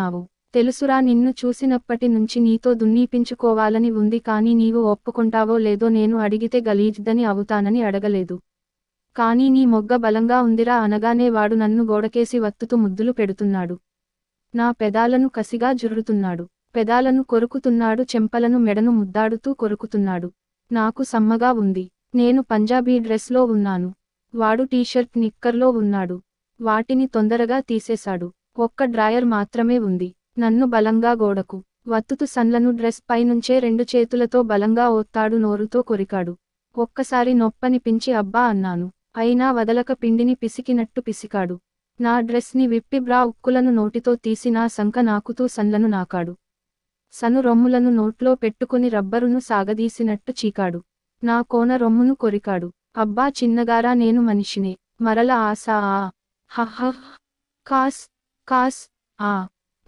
నావు తెలుసురా నిన్ను చూసినప్పటి నుంచి నీతో దున్నీపించుకోవాలని ఉంది కానీ నీవు ఒప్పుకుంటావో లేదో నేను అడిగితే గలీజ్దని అవుతానని అడగలేదు కానీ నీ మొగ్గ బలంగా ఉందిరా అనగానే వాడు నన్ను గోడకేసి వత్తుతూ ముద్దులు పెడుతున్నాడు నా పెదాలను కసిగా జుర్రుతున్నాడు పెదాలను కొరుకుతున్నాడు చెంపలను మెడను ముద్దాడుతూ కొరుకుతున్నాడు నాకు సమ్మగా ఉంది నేను పంజాబీ డ్రెస్లో ఉన్నాను వాడు టీషర్ట్ నిక్కర్లో ఉన్నాడు వాటిని తొందరగా తీసేశాడు ఒక్క డ్రాయర్ మాత్రమే ఉంది నన్ను బలంగా గోడకు వత్తుతూ సన్లను డ్రెస్ పైనుంచే రెండు చేతులతో బలంగా ఓత్తాడు నోరుతో కొరికాడు ఒక్కసారి నొప్పనిపించి అబ్బా అన్నాను అయినా వదలక పిండిని పిసికినట్టు పిసికాడు నా డ్రెస్ని విప్పి బ్రా ఉక్కులను నోటితో తీసి నా సంక నాకుతూ సన్లను నాకాడు సను రొమ్ములను నోట్లో పెట్టుకుని రబ్బరును సాగదీసినట్టు చీకాడు నా కోన రొమ్మును కొరికాడు అబ్బా చిన్నగారా నేను మనిషినే మరల ఆశా ఆ హహ కాస్ కాస్ ఆ